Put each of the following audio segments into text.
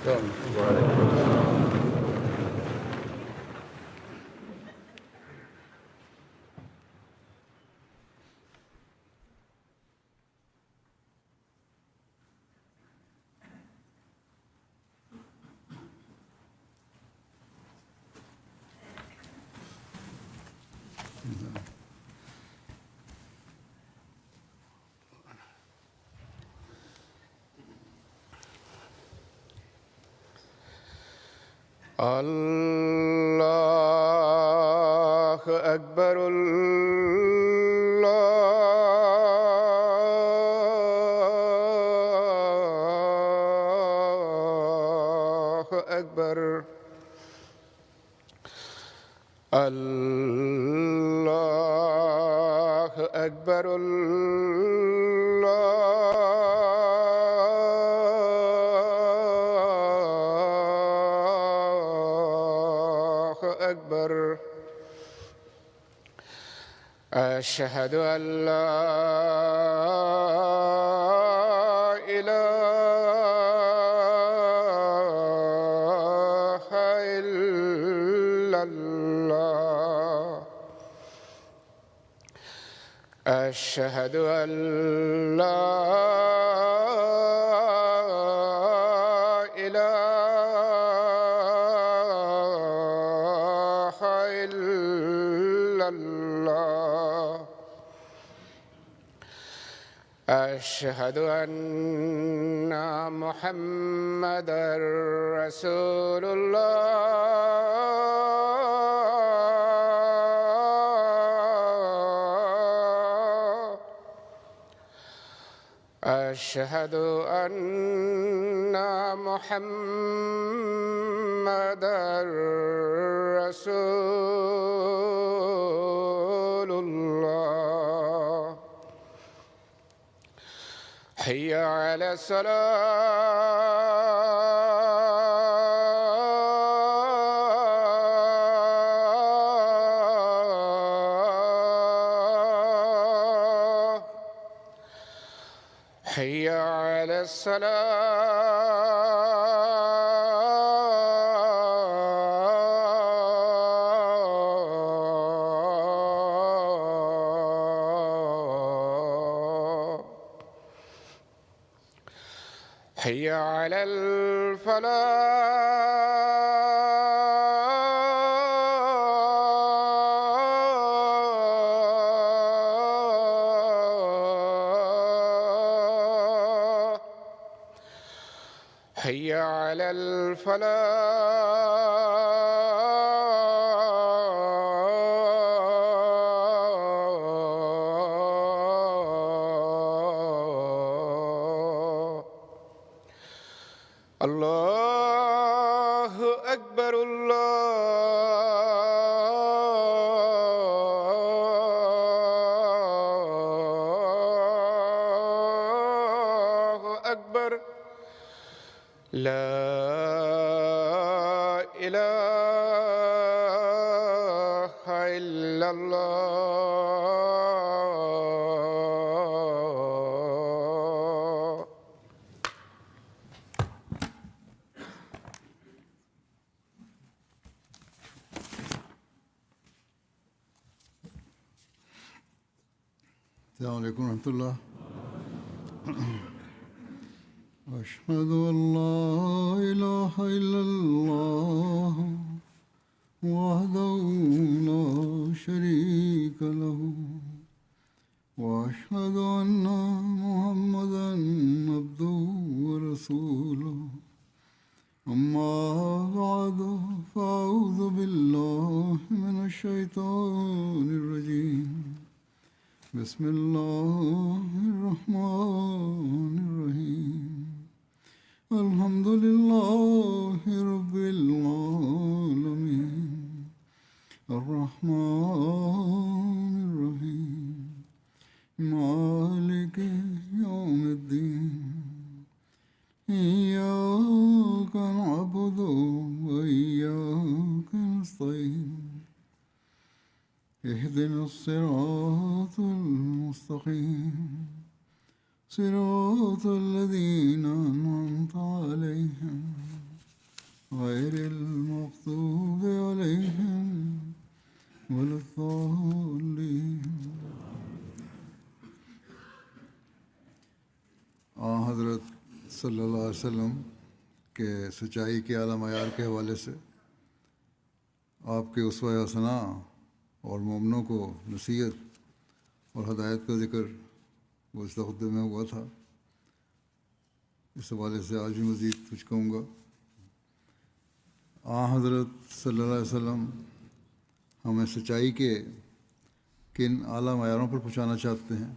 الله أكبر. الله أكبر. الله أكبر. أشهد أن لا إله إلا الله. أشهد أن لا إله إلا الله. أشهد أن محمدًا رسول الله. أشهد أن محمدًا رسول الله. حي على الصلاة. حي على الصلاة. حي على الفلاح. حي على الفلاح. الله أكبر. الله أكبر. لا إله إلا الله. السلام عليكم ورحمة الله. أشهد أن لا إله إلا الله وحده لا شريك له وأشهد أن محمدًا عبده ورسوله. أما بعد فأعوذ بالله من الشيطان الرجيم. بسم الله الرحمن الرحيم. الحمد لله رب العالمين. الرحمن الرحيم. مالك يوم الدين. إياك نعبد وإياك نستعين. اهدنا الصراط المستقيم. صراط الذين أنعمت عليهم غير المغضوب عليهم ولا الضالين. حضرت صلی اللہ علیہ وسلم کے سچائی کے اعلیٰ معیار کے حوالے سے آپ کے اسوہ حسنہ اور مومنوں کو نصیحت اور ہدایت کا ذکر گزشتہ خطبے میں ہوا تھا. اس حوالے سے آج بھی مزید کچھ کہوں گا. حضرت صلی اللہ علیہ وسلم ہمیں سچائی کے کن اعلیٰ معیاروں پر پہنچانا چاہتے ہیں،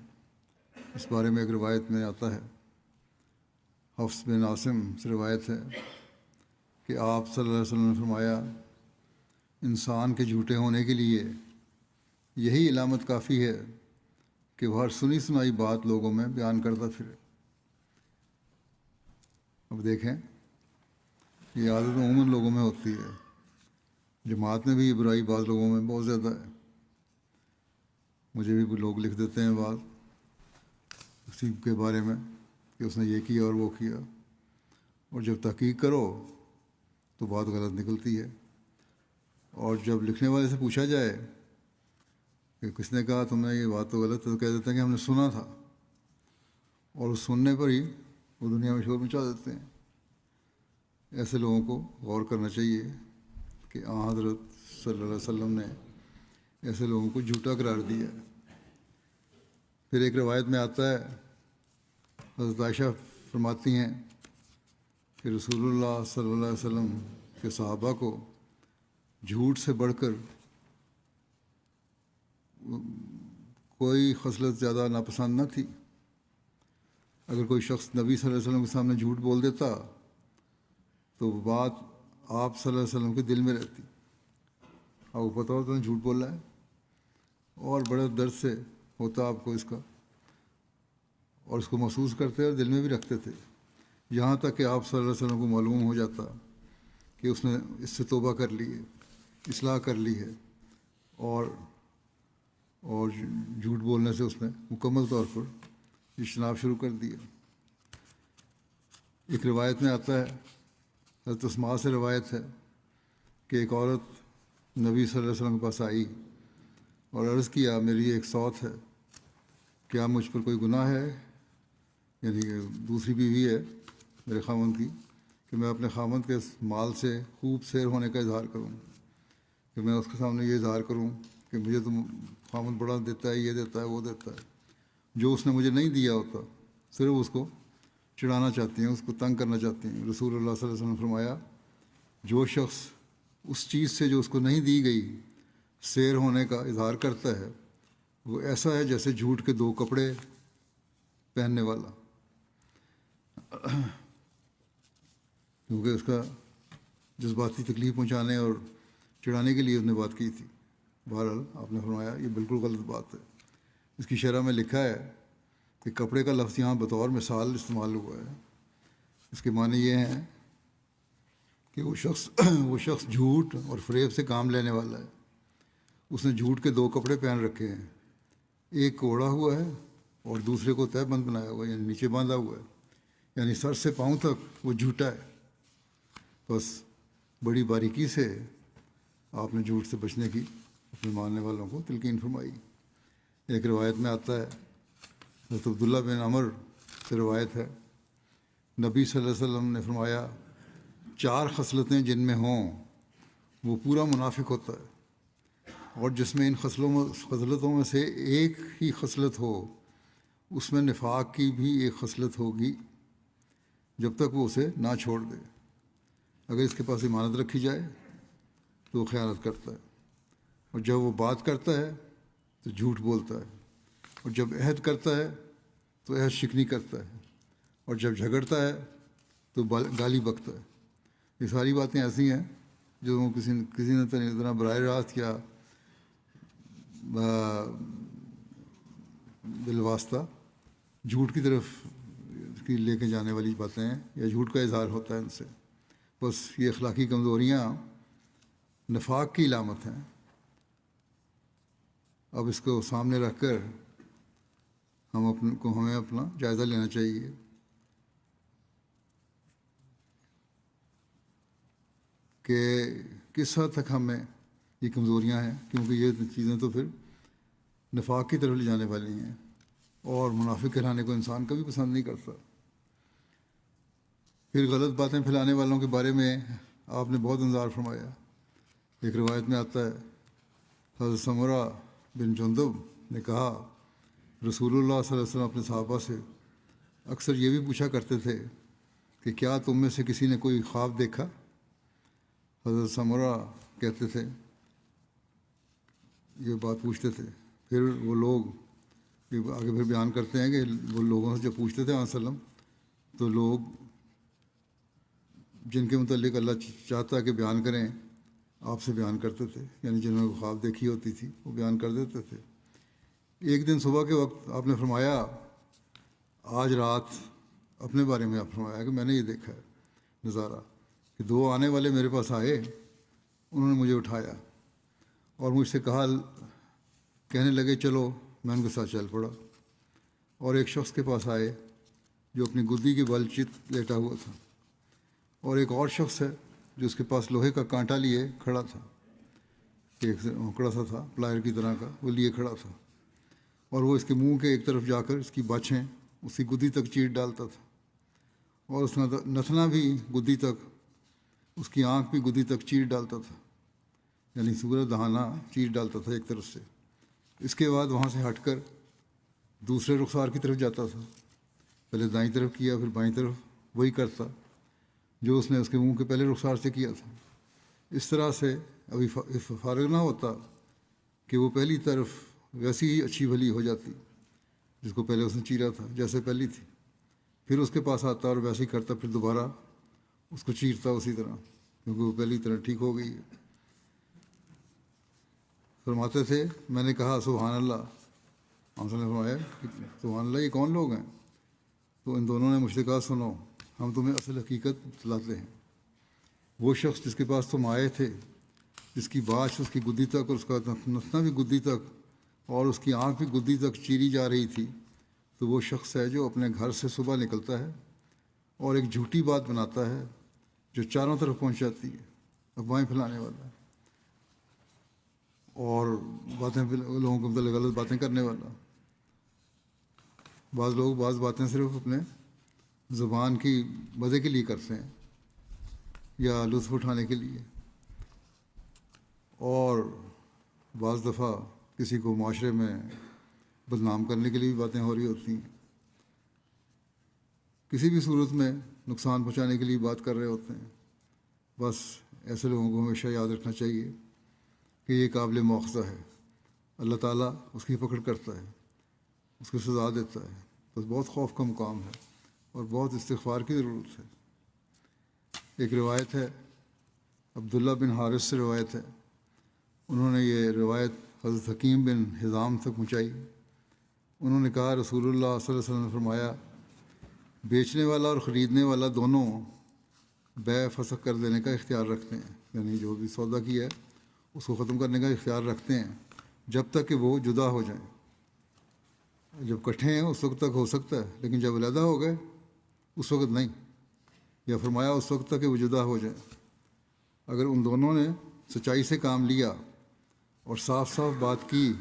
اس بارے میں ایک روایت میں آتا ہے. حفص بن عاصم سے روایت ہے کہ آپ صلی اللہ علیہ وسلم نے فرمایا، انسان کے جھوٹے ہونے کے لیے یہی علامت کافی ہے کہ وہ ہر سنی سنائی بات لوگوں میں بیان کرتا پھرے. اب دیکھیں، یہ عادت عموماً لوگوں میں ہوتی ہے. جماعت میں بھی یہ برائی بعض لوگوں میں بہت زیادہ ہے. مجھے بھی لوگ لکھ دیتے ہیں بعض اسی کے بارے میں کہ اس نے یہ کیا اور وہ کیا، اور جب تحقیق کرو تو بات غلط نکلتی ہے. اور جب لکھنے والے سے پوچھا جائے کہ کس نے کہا تم نے یہ بات تو غلط ہے، تو کہہ دیتے ہیں کہ ہم نے سنا تھا، اور اس سننے پر ہی وہ دنیا میں شور مچا دیتے ہیں. ایسے لوگوں کو غور کرنا چاہیے کہ حضرت صلی اللہ علیہ وسلم نے ایسے لوگوں کو جھوٹا قرار دیا ہے. پھر ایک روایت میں آتا ہے، حضرت عائشہ فرماتی ہیں کہ رسول اللہ صلی اللہ علیہ وسلم کے صحابہ کو جھوٹ سے بڑھ کر کوئی خصلت زیادہ ناپسند نہ تھی. اگر کوئی شخص نبی صلی اللہ علیہ وسلم کے سامنے جھوٹ بول دیتا تو وہ بات آپ صلی اللہ علیہ وسلم کے دل میں رہتی. آپ کو پتہ ہوتا ہے جھوٹ بول رہا ہے، اور بڑے درد سے ہوتا آپ کو اس کا، اور اس کو محسوس کرتے اور دل میں بھی رکھتے تھے، یہاں تک کہ آپ صلی اللہ علیہ وسلم کو معلوم ہو جاتا کہ اس نے اس سے توبہ کر لی ہے، اصلاح کر لی ہے، اور جھوٹ بولنے سے اس نے مکمل طور پر اجتناب شروع کر دیا. ایک روایت میں آتا ہے، حضرت اسماء سے روایت ہے کہ ایک عورت نبی صلی اللہ علیہ وسلم کے پاس آئی اور عرض کیا، میری ایک سوت ہے، کیا مجھ پر کوئی گناہ ہے، یعنی کہ دوسری بیوی ہے میرے خاوند کی، کہ میں اپنے خاوند کے مال سے خوب سیر ہونے کا اظہار کروں، کہ میں اس کے سامنے یہ اظہار کروں کہ مجھے تو خاوند بڑا دیتا ہے، یہ دیتا ہے، وہ دیتا ہے، جو اس نے مجھے نہیں دیا ہوتا صرف اس کو چڑھانا چاہتی ہیں، اس کو تنگ کرنا چاہتی ہیں. رسول اللہ صلی اللہ علیہ وسلم نے فرمایا، جو شخص اس چیز سے جو اس کو نہیں دی گئی سیر ہونے کا اظہار کرتا ہے، وہ ایسا ہے جیسے جھوٹ کے دو کپڑے پہننے والا، کیونکہ اس کا جذباتی تکلیف پہنچانے اور چڑھانے کے لیے اس نے بات کی تھی. بہرحال آپ نے فرمایا یہ بالکل غلط بات ہے. اس کی شرح میں لکھا ہے کہ کپڑے کا لفظ یہاں بطور مثال استعمال ہوا ہے. اس کے معنی یہ ہیں کہ وہ شخص جھوٹ اور فریب سے کام لینے والا ہے. اس نے جھوٹ کے دو کپڑے پہن رکھے ہیں، ایک کو اوڑھا ہوا ہے اور دوسرے کو تہہ بند بنایا ہوا ہے، یعنی نیچے باندھا ہوا ہے، یعنی سر سے پاؤں تک وہ جھوٹا ہے. بس بڑی باریکی سے آپ نے جھوٹ سے بچنے کی اپنے ماننے والوں کو تلقین فرمائی. ایک روایت میں آتا ہے، حضرت عبداللہ بن عمر سے روایت ہے، نبی صلی اللہ علیہ وسلم نے فرمایا، 4 خصلتیں جن میں ہوں وہ پورا منافق ہوتا ہے، اور جس میں ان خصلتوں میں سے ایک ہی خصلت ہو اس میں نفاق کی بھی ایک خصلت ہوگی جب تک وہ اسے نہ چھوڑ دے. اگر اس کے پاس امانت رکھی جائے تو وہ خیانت کرتا ہے، اور جب وہ بات کرتا ہے تو جھوٹ بولتا ہے، اور جب عہد کرتا ہے تو عہد شکنی کرتا ہے، اور جب جھگڑتا ہے تو گالی بکتا ہے. یہ ساری باتیں ایسی ہیں جو کسی نے اتنا براہ راست یا بالواسطہ جھوٹ کی طرف لے کے جانے والی باتیں ہیں، یا جھوٹ کا اظہار ہوتا ہے ان سے. بس یہ اخلاقی کمزوریاں نفاق کی علامت ہیں. اب اس کو سامنے رکھ کر ہمیں اپنا جائزہ لینا چاہیے. کہ کس حد تک ہم میں یہ کمزوریاں ہیں، کیونکہ یہ چیزیں تو پھر نفاق کی طرف لے جانے والی ہیں، اور منافق کہلانے کو انسان کبھی پسند نہیں کرتا۔ پھر غلط باتیں پھیلانے والوں کے بارے میں آپ نے بہت انذار فرمایا۔ ایک روایت میں آتا ہے حضرت سمرہ بن جندب نے کہا رسول اللہ صلی اللہ علیہ وسلم اپنے صحابہ سے اکثر یہ بھی پوچھا کرتے تھے کہ کیا تم میں سے کسی نے کوئی خواب دیکھا؟ حضرت سمرہ کہتے تھے، یہ بات پوچھتے تھے، پھر وہ لوگ یہ آگے پھر بیان کرتے ہیں کہ وہ لوگوں سے جب پوچھتے تھے علیہ وسلم تو لوگ جن کے متعلق اللہ چاہتا ہے کہ بیان کریں آپ سے بیان کرتے تھے، یعنی جنہوں نے خواب دیکھی ہوتی تھی وہ بیان کر دیتے تھے۔ ایک دن صبح کے وقت آپ نے فرمایا، آج رات اپنے بارے میں آپ فرمایا کہ میں نے یہ دیکھا ہے نظارہ کہ دو آنے والے میرے پاس آئے، انہوں نے مجھے اٹھایا اور مجھ سے کہنے لگے چلو، میں ان کے ساتھ چل پڑا، اور ایک شخص کے پاس آئے جو اپنی گدی کے بل چت لیٹا ہوا تھا، اور ایک اور شخص ہے جو اس کے پاس لوہے کا کانٹا لیے کھڑا تھا، ایک اوکڑا سا تھا پلائر کی طرح کا، وہ لیے کھڑا تھا، اور وہ اس کے منہ کے ایک طرف جا کر اس کی باچھیں اس کی گدی تک چیٹ ڈالتا تھا، اور اس نتنا بھی گدی تک، اس کی آنکھ بھی گدی تک چیٹ ڈالتا تھا، یعنی سورج دہانہ چیٹ ڈالتا تھا ایک طرف سے۔ اس کے بعد وہاں سے ہٹ کر دوسرے رخسار کی طرف جاتا تھا، پہلے دائیں طرف کیا پھر بائیں طرف، وہی کرتا جو اس نے اس کے منہ کے پہلے رخسار سے کیا تھا۔ اس طرح سے ابھی فارغ نہ ہوتا کہ وہ پہلی طرف ویسی ہی اچھی بھلی ہو جاتی جس کو پہلے اس نے چیرا تھا، جیسے پہلی تھی، پھر اس کے پاس آتا اور ویسے ہی کرتا، پھر دوبارہ اس کو چیرتا اسی طرح، کیونکہ وہ پہلی طرح ٹھیک ہو گئی ہے۔ فرماتے تھے میں نے کہا سبحان اللہ، آپ نے فرمایا کہ سبحان اللہ، یہ کون لوگ ہیں؟ تو ان دونوں نے مجھ سے کہا سنو، ہم تمہیں اصل حقیقت بتلاتے ہیں۔ وہ شخص جس کے پاس تم آئے تھے، جس کی باچھ اس کی گدی تک اور اس کا نتنا بھی گدی تک اور اس کی آنکھ بھی گدی تک چیری جا رہی تھی، تو وہ شخص ہے جو اپنے گھر سے صبح نکلتا ہے اور ایک جھوٹی بات بناتا ہے جو چاروں طرف پہنچ جاتی ہے، افواہیں پھیلانے والا ہے اور لوگوں کو متعلق غلط باتیں کرنے والا۔ بعض لوگ بعض باتیں صرف اپنے زبان کی مزے کے لیے کرتے ہیں یا لطف اٹھانے کے لیے، اور بعض دفعہ کسی کو معاشرے میں بدنام کرنے کے لیے بھی باتیں ہو رہی ہوتی ہیں، کسی بھی صورت میں نقصان پہنچانے کے لیے بات کر رہے ہوتے ہیں۔ بس ایسے لوگوں کو ہمیشہ یاد رکھنا چاہیے کہ یہ قابل مواخذہ ہے، اللہ تعالیٰ اس کی پکڑ کرتا ہے، اس کو سزا دیتا ہے، بس بہت خوف کا مقام ہے اور بہت استغفار کی ضرورت ہے۔ ایک روایت ہے، عبداللہ بن حارث سے روایت ہے، انہوں نے یہ روایت حضرت حکیم بن حزام تک پہنچائی۔ انہوں نے کہا رسول اللہ صلی اللہ علیہ وسلم نے فرمایا، بیچنے والا اور خریدنے والا دونوں بیع فسخ کر دینے کا اختیار رکھتے ہیں، یعنی جو بھی سودا کیا ہے اس کو ختم کرنے کا اختیار رکھتے ہیں جب تک کہ وہ جدا ہو جائیں۔ جب کٹھے ہیں اس وقت تک ہو سکتا ہے، لیکن جب علیحدہ ہو گئے اس وقت نہیں، یا فرمایا اس وقت تک کہ وہ جدا ہو جائیں۔ اگر ان دونوں نے سچائی سے کام لیا اور صاف صاف بات کی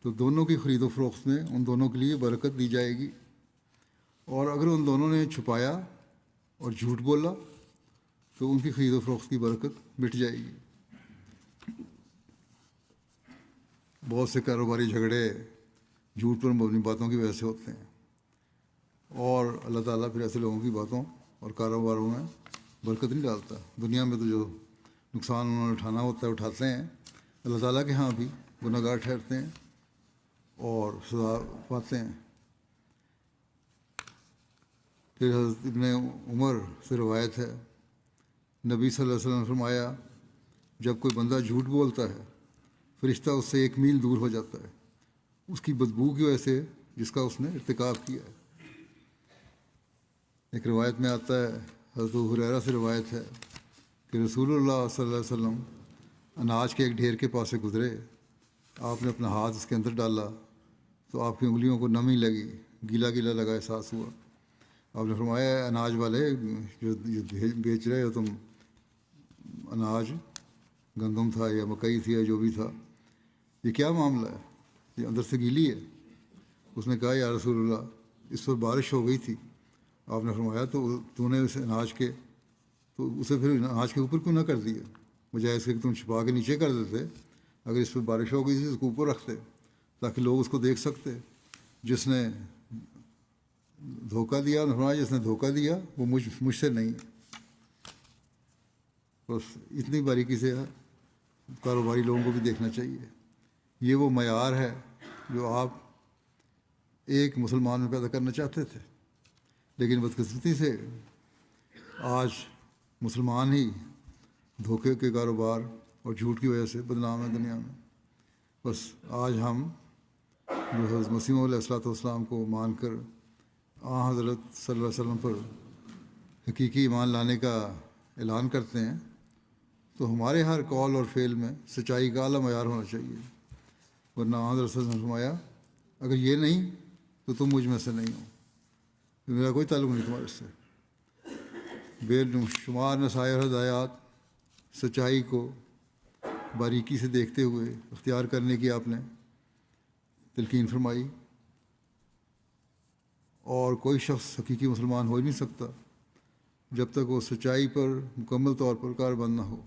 تو دونوں کی خرید و فروخت میں ان دونوں کے لیے برکت دی جائے گی، اور اگر ان دونوں نے چھپایا اور جھوٹ بولا تو ان کی خرید و فروخت کی برکت مٹ جائے گی۔ بہت سے کاروباری جھگڑے جھوٹ پر مبنی باتوں کی وجہ سے ہوتے ہیں، اور اللہ تعالیٰ پھر ایسے لوگوں کی باتوں اور کاروباروں میں برکت نہیں ڈالتا۔ دنیا میں تو جو نقصان انہوں نے اٹھانا ہوتا ہے اٹھاتے ہیں، اللہ تعالیٰ کے ہاں بھی گناہ گار ٹھہرتے ہیں اور سزا پاتے ہیں۔ پھر حضرت ابن عمر سے روایت ہے، نبی صلی اللہ علیہ وسلم نے فرمایا، جب کوئی بندہ جھوٹ بولتا ہے فرشتہ اس سے 1 میل دور ہو جاتا ہے اس کی بدبو کی وجہ سے جس کا اس نے ارتکاب کیا ہے۔ ایک روایت میں آتا ہے، حضرت ہریرہ سے روایت ہے کہ رسول اللہ صلی اللہ علیہ وسلم اناج کے ایک ڈھیر کے پاس سے گزرے، آپ نے اپنا ہاتھ اس کے اندر ڈالا تو آپ کی انگلیوں کو نمی لگی، گیلا گیلا لگا احساس ہوا۔ آپ نے فرمایا، اناج والے جو بیچ رہے ہو تم اناج گندم تھا یا مکئی تھی یا جو بھی تھا، یہ کیا معاملہ ہے، یہ اندر سے گیلی ہے۔ اس نے کہا یا رسول اللہ اس پر بارش ہو گئی تھی۔ آپ نے فرمایا تو نے اس اناج کے تو اسے پھر اناج کے اوپر کیوں نہ کر دیا، بجائے اس کے کہ تم چھپا کے نیچے کر دیتے۔ اگر اس پہ بارش ہو گئی تھی اس کو اوپر رکھتے تاکہ لوگ اس کو دیکھ سکتے۔ جس نے دھوکہ دیا، فرمایا جس نے دھوکہ دیا وہ مجھ سے نہیں ہے۔ بس اتنی باریکی سے کاروباری لوگوں کو بھی دیکھنا چاہیے۔ یہ وہ معیار ہے جو آپ ایک مسلمان میں پیدا کرنا چاہتے تھے، لیکن بدقسمتی سے آج مسلمان ہی دھوکے کے کاروبار اور جھوٹ کی وجہ سے بدنام ہے دنیا میں۔ بس آج ہم جو حضرت مسیح علیہ الصلوۃ والسلام کو مان کر حضرت صلی اللہ علیہ وسلم پر حقیقی ایمان لانے کا اعلان کرتے ہیں، تو ہمارے ہر قول اور فعل میں سچائی کا اعلیٰ معیار ہونا چاہیے، ورنہ حضرت صلی اللہ علیہ وسلم نے فرمایا اگر یہ نہیں تو تم مجھ میں سے نہیں ہو، میرا کوئی تعلق نہیں تمہارے سے۔ بے شمار نصائح اور ہدایات سچائی کو باریکی سے دیکھتے ہوئے اختیار کرنے کی آپ نے تلقین فرمائی، اور کوئی شخص حقیقی مسلمان ہو ہی نہیں سکتا جب تک وہ سچائی پر مکمل طور پر کاربند نہ ہو۔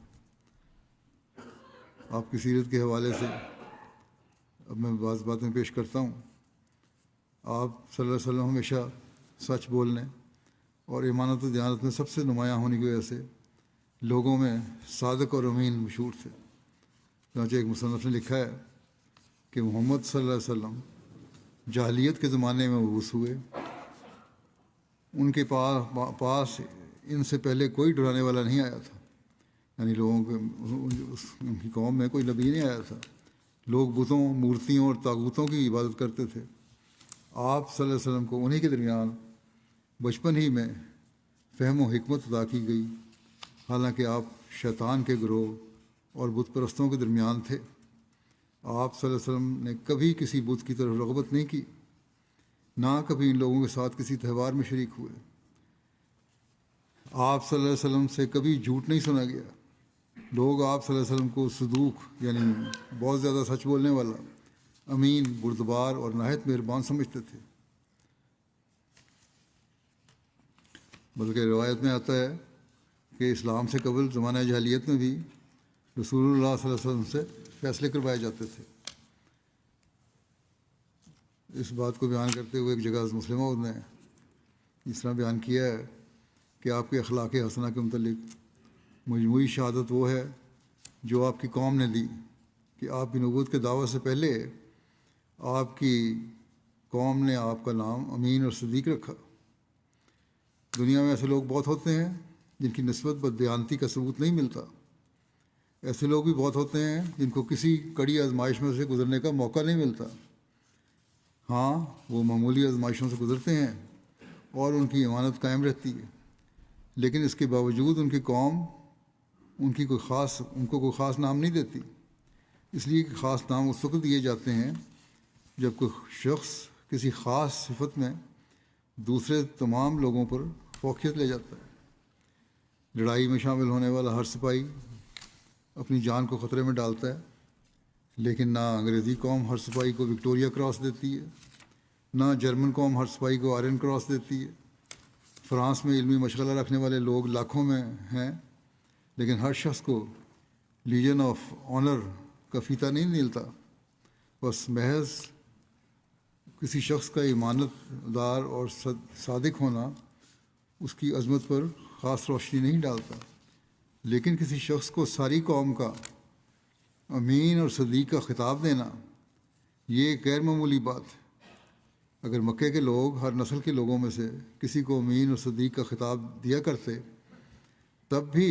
آپ کی سیرت کے حوالے سے اب میں بعض باتیں پیش کرتا ہوں۔ آپ صلی اللہ علیہ وسلم ہمیشہ سچ بولنے اور امانت و دیانت میں سب سے نمایاں ہونے کی وجہ سے لوگوں میں صادق اور امین مشہور تھے۔ چنانچہ ایک مصنف نے لکھا ہے کہ محمد صلی اللہ علیہ وسلم جاہلیت کے زمانے میں مبعوث ہوئے، ان کے پاس ان سے پہلے کوئی ڈرانے والا نہیں آیا تھا، یعنی لوگوں کے ان کی قوم میں کوئی نبی نہیں آیا تھا۔ لوگ بتوں، مورتیوں اور طاغوتوں کی عبادت کرتے تھے۔ آپ صلی اللہ علیہ وسلم کو انہی کے درمیان بچپن ہی میں فہم و حکمت عطا کی گئی، حالانکہ آپ شیطان کے گروہ اور بت پرستوں کے درمیان تھے۔ آپ صلی اللہ علیہ وسلم نے کبھی کسی بت کی طرف رغبت نہیں کی، نہ کبھی ان لوگوں کے ساتھ کسی تہوار میں شریک ہوئے۔ آپ صلی اللہ علیہ وسلم سے کبھی جھوٹ نہیں سنا گیا۔ لوگ آپ صلی اللہ علیہ وسلم کو صدوق یعنی بہت زیادہ سچ بولنے والا، امین، بردبار اور نہایت مہربان سمجھتے تھے۔ بلکہ روایت میں آتا ہے کہ اسلام سے قبل زمانہ جاہلیت میں بھی رسول اللہ صلی اللہ علیہ وسلم سے فیصلے کروائے جاتے تھے۔ اس بات کو بیان کرتے ہوئے ایک جگہ مسلمہ نے اس طرح بیان کیا ہے کہ آپ کے اخلاق حسنہ کے متعلق مجموعی شہادت وہ ہے جو آپ کی قوم نے دی کہ آپ کی نبوت کے دعوت سے پہلے آپ کی قوم نے آپ کا نام امین اور صدیق رکھا۔ دنیا میں ایسے لوگ بہت ہوتے ہیں جن کی نسبت بددیانتی کا ثبوت نہیں ملتا۔ ایسے لوگ بھی بہت ہوتے ہیں جن کو کسی کڑی آزمائش میں سے گزرنے کا موقع نہیں ملتا۔ ہاں، وہ معمولی آزمائشوں سے گزرتے ہیں اور ان کی امانت قائم رہتی ہے، لیکن اس کے باوجود ان کی قوم ان کو کوئی خاص نام نہیں دیتی، اس لیے کہ خاص نام اس وقت دیے جاتے ہیں جب کوئی شخص کسی خاص صفت میں دوسرے تمام لوگوں پر فوقیت لے جاتا ہے۔ لڑائی میں شامل ہونے والا ہر سپاہی اپنی جان کو خطرے میں ڈالتا ہے، لیکن نہ انگریزی قوم ہر سپاہی کو وکٹوریا کراس دیتی ہے، نہ جرمن قوم ہر سپاہی کو آئرن کراس دیتی ہے۔ فرانس میں علمی مشغلہ رکھنے والے لوگ لاکھوں میں ہیں، لیکن ہر شخص کو لیجن آف آنر کا فیتہ نہیں ملتا۔ بس محض کسی شخص کا ایمانت دار اور صادق ہونا اس کی عظمت پر خاص روشنی نہیں ڈالتا، لیکن کسی شخص کو ساری قوم کا امین اور صدیق کا خطاب دینا یہ ایک غیر معمولی بات ہے۔ اگر مکے کے لوگ ہر نسل کے لوگوں میں سے کسی کو امین اور صدیق کا خطاب دیا کرتے، تب بھی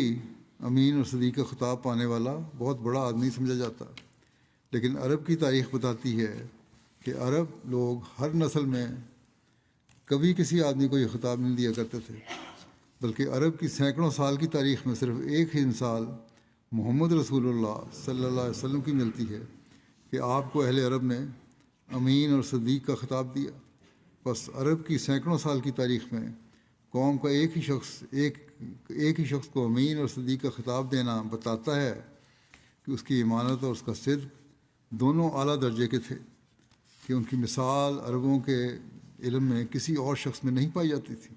امین اور صدیق کا خطاب پانے والا بہت بڑا آدمی سمجھا جاتا۔ لیکن عرب کی تاریخ بتاتی ہے کہ عرب لوگ ہر نسل میں کبھی کسی آدمی کو یہ خطاب نہیں دیا کرتے تھے، بلکہ عرب کی سینکڑوں سال کی تاریخ میں صرف ایک ہی مثال محمد رسول اللہ صلی اللہ علیہ وسلم کی ملتی ہے کہ آپ کو اہل عرب نے امین اور صدیق کا خطاب دیا۔ بس عرب کی سینکڑوں سال کی تاریخ میں قوم کا ایک ہی شخص کو امین اور صدیق کا خطاب دینا بتاتا ہے کہ اس کی ایمانت اور اس کا صدق دونوں اعلیٰ درجے کے تھے، کہ ان کی مثال عربوں کے علم میں کسی اور شخص میں نہیں پائی جاتی تھی۔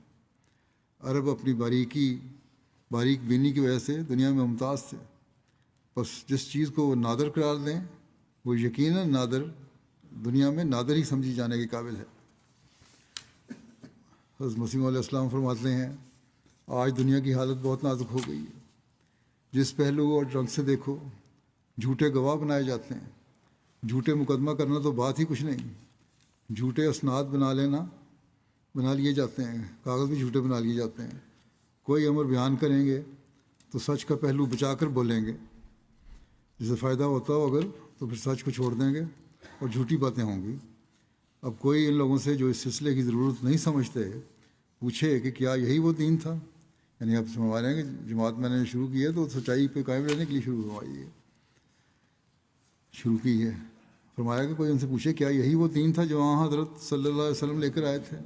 عرب اپنی باریک بینی کی وجہ سے دنیا میں ممتاز تھے، بس جس چیز کو وہ نادر قرار دیں وہ یقیناً دنیا میں نادر ہی سمجھی جانے کے قابل ہے۔ حضرت مسیح علیہ السلام فرماتے ہیں، آج دنیا کی حالت بہت نازک ہو گئی ہے، جس پہلو اور رنگ سے دیکھو جھوٹے گواہ بنائے جاتے ہیں، جھوٹے مقدمہ کرنا تو بات ہی کچھ نہیں، جھوٹے اسناد بنا لیے جاتے ہیں، کاغذ بھی جھوٹے بنا لیے جاتے ہیں۔ کوئی امر بیان کریں گے تو سچ کا پہلو بچا کر بولیں گے، جسے فائدہ ہوتا ہو اگر تو پھر سچ کو چھوڑ دیں گے اور جھوٹی باتیں ہوں گی۔ اب کوئی ان لوگوں سے جو اس سلسلے کی ضرورت نہیں سمجھتے پوچھے کہ کیا یہی وہ دین تھا، یعنی آپ سمجھا رہے ہیں کہ جماعت میں نے شروع کی ہے تو سچائی پہ قائم رہنے کے لیے شروع کی ہے۔ فرمایا کہ کوئی ان سے پوچھے کیا یہی وہ دین تھا جو وہاں حضرت صلی اللہ علیہ وسلم لے کر آئے تھے؟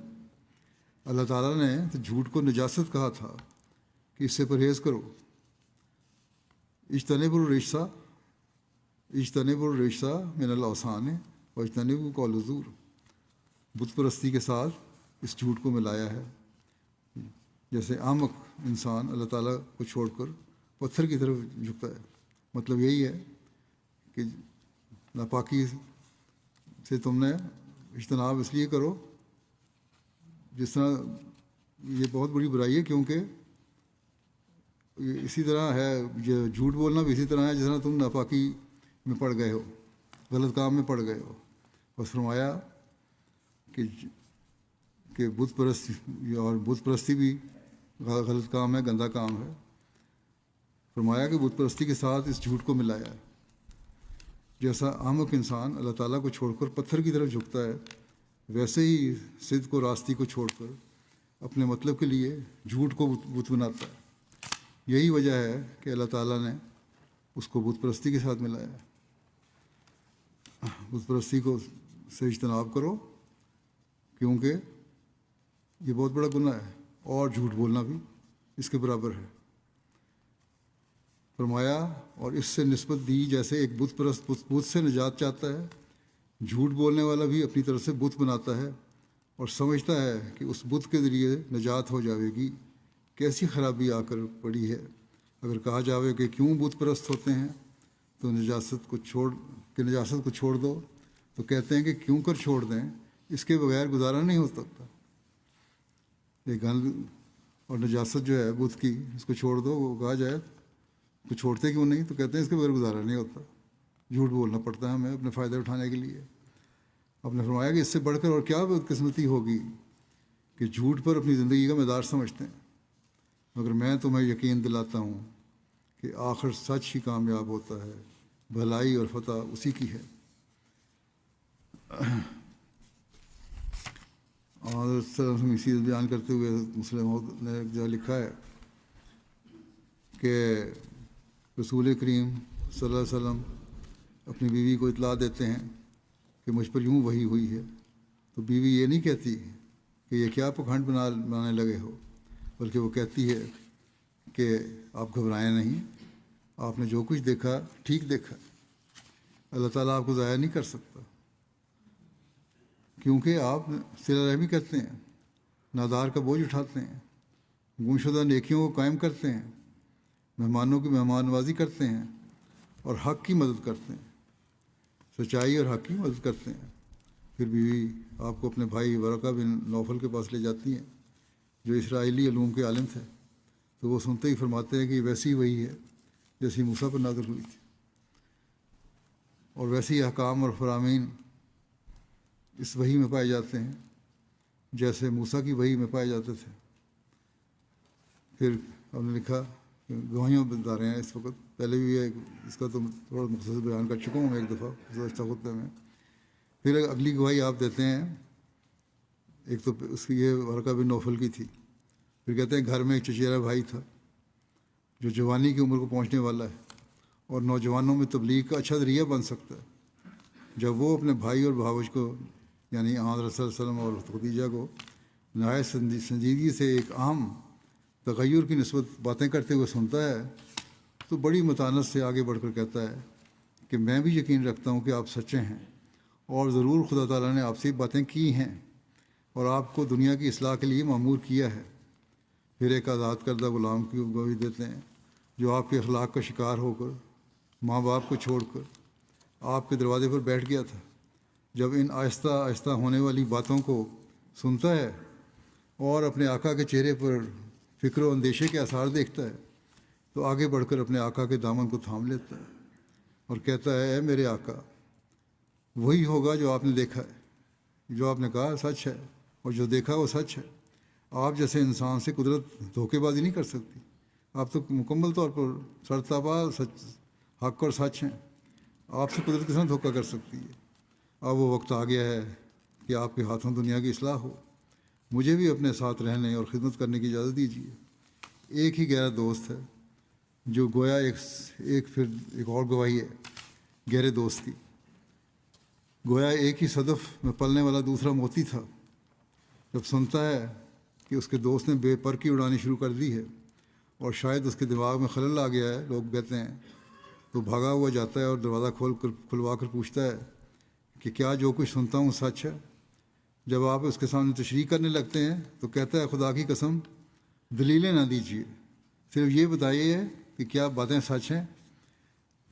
اللہ تعالیٰ نے تو جھوٹ کو نجاست کہا تھا کہ اس سے پرہیز کرو۔ اجتنبوا الرجس من الاوثان واجتنبوا قول الزور، بت پرستی کے ساتھ اس جھوٹ کو ملایا ہے، جیسے احمق انسان اللہ تعالیٰ کو چھوڑ کر پتھر کی طرف جھکتا ہے۔ مطلب یہی ہے کہ ناپاکی سے تم نے اجتناب اس لیے کرو، جس طرح یہ بہت بڑی برائی ہے، کیونکہ اسی طرح ہے، جھوٹ بولنا بھی اسی طرح ہے جس طرح تم ناپاکی میں پڑ گئے ہو، غلط کام میں پڑ گئے ہو۔ بس فرمایا کہ بت پرستی بھی غلط کام ہے، گندا کام ہے۔ فرمایا کہ بت پرستی کے ساتھ اس جھوٹ کو ملایا ہے، جیسا احمق انسان اللہ تعالیٰ کو چھوڑ کر پتھر کی طرف جھکتا ہے، ویسے ہی صدق و راستی کو چھوڑ کر اپنے مطلب کے لیے جھوٹ کو بت بناتا ہے۔ یہی وجہ ہے کہ اللہ تعالیٰ نے اس کو بت پرستی کے ساتھ ملایا ہے۔ بت پرستی کو سے اجتناب کرو، کیونکہ یہ بہت بڑا گناہ ہے، اور جھوٹ بولنا بھی اس کے برابر ہے۔ فرمایا اور اس سے نسبت دی جیسے ایک بت پرست بت سے نجات چاہتا ہے، جھوٹ بولنے والا بھی اپنی طرف سے بت بناتا ہے اور سمجھتا ہے کہ اس بت کے ذریعے نجات ہو جاوے گی۔ کیسی خرابی آ کر پڑی ہے۔ اگر کہا جاوے کہ کیوں بت پرست ہوتے ہیں تو نجاست کو چھوڑ دو، تو کہتے ہیں کہ کیوں کر چھوڑ دیں، اس کے بغیر گزارا نہیں ہو سکتا۔ یہ گند اور نجاست جو ہے بت کی، اس کو چھوڑ دو، وہ کہا جائے تو چھوڑتے کیوں نہیں، تو کہتے ہیں اس کے بغیر گزارا نہیں ہوتا، جھوٹ بولنا پڑتا ہے ہمیں اپنے فائدے اٹھانے کے لیے۔ آپ نے فرمایا کہ اس سے بڑھ کر اور کیا بدقسمتی ہوگی کہ جھوٹ پر اپنی زندگی کا مدار سمجھتے ہیں، مگر میں تمہیں یقین دلاتا ہوں کہ آخر سچ ہی کامیاب ہوتا ہے، بھلائی اور فتح اسی کی ہے۔ اور اسی بیان کرتے ہوئے مسلم نے ایک جگہ لکھا ہے کہ رسول کریم صلی اللہ علیہ وسلم اپنی بیوی کو اطلاع دیتے ہیں کہ مجھ پر یوں وحی ہوئی ہے، تو بیوی یہ نہیں کہتی کہ یہ کیا پکھنڈ بنانے لگے ہو، بلکہ وہ کہتی ہے کہ آپ گھبرائیں نہیں، آپ نے جو کچھ دیکھا ٹھیک دیکھا، اللہ تعالیٰ آپ کو ضائع نہیں کر سکتا، کیونکہ آپ صلہ رحمی کرتے ہیں، نادار کا بوجھ اٹھاتے ہیں، گمشدہ نیکیوں کو قائم کرتے ہیں، مہمانوں کی مہمان نوازی کرتے ہیں اور حق کی مدد کرتے ہیں، سچائی اور حق کی مدد کرتے ہیں۔ پھر بیوی آپ کو اپنے بھائی ورقہ بن نوفل کے پاس لے جاتی ہیں جو اسرائیلی علوم کے عالم تھے، تو وہ سنتے ہی فرماتے ہیں کہ یہ ویسی وہی ہے جیسی موسیٰ پر نازل ہوئی تھی، اور ویسی احکام اور فرامین اس وحی میں پائے جاتے ہیں جیسے موسیٰ کی وحی میں پائے جاتے تھے۔ پھر ہم نے لکھا گواہیاں بتا رہے ہیں اس وقت، پہلے بھی اس کا تو تھوڑا مختصر بیان کر چکا ہوں میں ایک دفعہ گزشتہ خطبے میں۔ پھر اگلی گواہی آپ دیتے ہیں، ایک تو اس کی یہ ورقہ بن نوفل کی تھی، پھر کہتے ہیں گھر میں ایک چچیرا بھائی تھا جو جوانی کی عمر کو پہنچنے والا ہے اور نوجوانوں میں تبلیغ کا اچھا ذریعہ بن سکتا ہے۔ جب وہ اپنے بھائی اور بھاوج کو یعنی آن رسول صلی اللہ علیہ وسلم اور خدیجہ کو نہایت سنجیدگی سے ایک اہم تغیر کی نسبت باتیں کرتے ہوئے سنتا ہے تو بڑی متانت سے آگے بڑھ کر کہتا ہے کہ میں بھی یقین رکھتا ہوں کہ آپ سچے ہیں اور ضرور خدا تعالیٰ نے آپ سے باتیں کی ہیں اور آپ کو دنیا کی اصلاح کے لیے مأمور کیا ہے۔ پھر ایک آزاد کردہ غلام کی گواہی دیتے ہیں جو آپ کے اخلاق کا شکار ہو کر ماں باپ کو چھوڑ کر آپ کے دروازے پر بیٹھ گیا تھا۔ جب ان آہستہ آہستہ ہونے والی باتوں کو سنتا ہے اور اپنے آقا کے چہرے پر فکر و اندیشے کے آثار دیکھتا ہے تو آگے بڑھ کر اپنے آقا کے دامن کو تھام لیتا ہے اور کہتا ہے اے میرے آقا، وہی ہوگا جو آپ نے دیکھا ہے، جو آپ نے کہا سچ ہے اور جو دیکھا وہ سچ ہے۔ آپ جیسے انسان سے قدرت دھوکے بازی نہیں کر سکتی، آپ تو مکمل طور پر سرتابہ سچ حق اور سچ ہیں، آپ سے قدرت کس طرح دھوکہ کر سکتی ہے۔ اب وہ وقت آ گیا ہے کہ آپ کے ہاتھوں دنیا کی اصلاح ہو، مجھے بھی اپنے ساتھ رہنے اور خدمت کرنے کی اجازت دیجیے۔ ایک ہی گہرا دوست ہے جو گویا ایک اور گواہی ہے گہرے دوست کی، گویا ایک ہی صدف میں پلنے والا دوسرا موتی تھا۔ جب سنتا ہے کہ اس کے دوست نے بے پر کی اڑانی شروع کر دی ہے اور شاید اس کے دماغ میں خلل آ گیا ہے، لوگ کہتے ہیں، تو بھاگا ہوا جاتا ہے اور دروازہ کھلوا کر پوچھتا ہے کہ کیا جو کچھ سنتا ہوں سچ ہے؟ جب آپ اس کے سامنے تشریح کرنے لگتے ہیں تو کہتا ہے خدا کی قسم دلیلیں نہ دیجیے، صرف یہ بتائیے کہ کیا باتیں سچ ہیں۔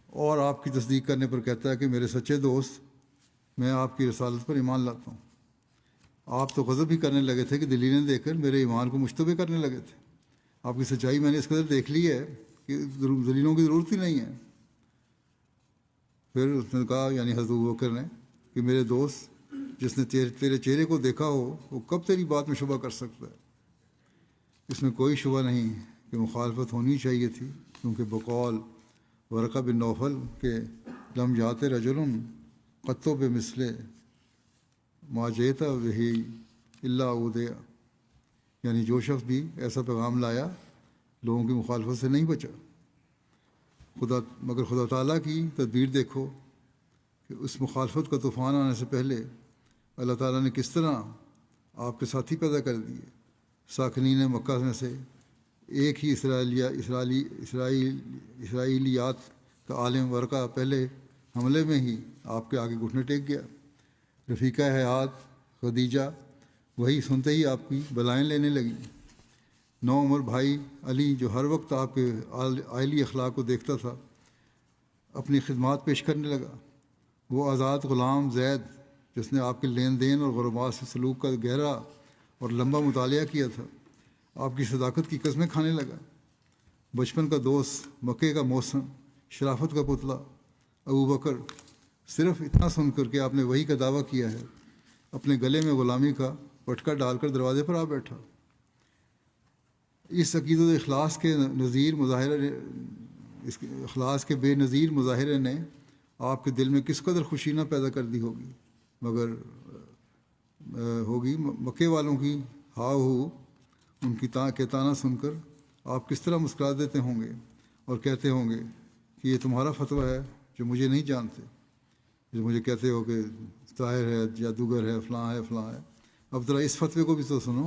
اور آپ کی تصدیق کرنے پر کہتا ہے کہ میرے سچے دوست، میں آپ کی رسالت پر ایمان لاتا ہوں۔ آپ تو غضب ہی کرنے لگے تھے کہ دلیلیں دے کر میرے ایمان کو مشتبہ کرنے لگے تھے۔ آپ کی سچائی میں نے اس قدر دیکھ لی ہے کہ دلیلوں کی ضرورت ہی نہیں ہے۔ پھر اس نے کہا، یعنی حضرت ابوبکر نے، کہ میرے دوست، جس نے تیرے چہرے کو دیکھا ہو وہ کب تیری بات میں شبہ کر سکتا ہے؟ اس میں کوئی شبہ نہیں کہ مخالفت ہونی چاہیے تھی، کیونکہ بقول ورقہ بن نوفل کے لم جات رجل قطو بے مثلے ما جیتا وہی اللہ اودیا، یعنی جو شخص بھی ایسا پیغام لایا لوگوں کی مخالفت سے نہیں بچا۔ مگر خدا تعالیٰ کی تدبیر دیکھو کہ اس مخالفت کا طوفان آنے سے پہلے اللہ تعالیٰ نے کس طرح آپ کے ساتھی پیدا کر دیے۔ ساکنین مکہ میں سے ایک ہی اسرائیلیات کا عالم ورقہ پہلے حملے میں ہی آپ کے آگے گھٹنے ٹیک گیا۔ رفیقہ حیات خدیجہ وہی سنتے ہی آپ کی بلائیں لینے لگیں۔ نو عمر بھائی علی، جو ہر وقت آپ کے عائلی اخلاق کو دیکھتا تھا، اپنی خدمات پیش کرنے لگا۔ وہ آزاد غلام زید، جس نے آپ کے لین دین اور غربات سے سلوک کا گہرا اور لمبا مطالعہ کیا تھا، آپ کی صداقت کی قسمیں کھانے لگا۔ بچپن کا دوست، مکے کا موسم، شرافت کا پتلا ابو بکر، صرف اتنا سن کر کہ آپ نے وہی کا دعویٰ کیا ہے، اپنے گلے میں غلامی کا پٹکا ڈال کر دروازے پر آ بیٹھا۔ اس عقیدت اخلاص کے بے نظیر مظاہرے نے آپ کے دل میں کس قدر خوشی نہ پیدا کر دی ہوگی، مگر مکے والوں کی ہا ہو ان کی تانا سن کر آپ کس طرح مسکرا دیتے ہوں گے اور کہتے ہوں گے کہ یہ تمہارا فتویٰ ہے جو مجھے نہیں جانتے، جو مجھے کہتے ہو کہ طاہر ہے، جادوگر ہے، فلاں ہے فلاں ہے۔ اب ذرا اس فتوے کو بھی تو سنو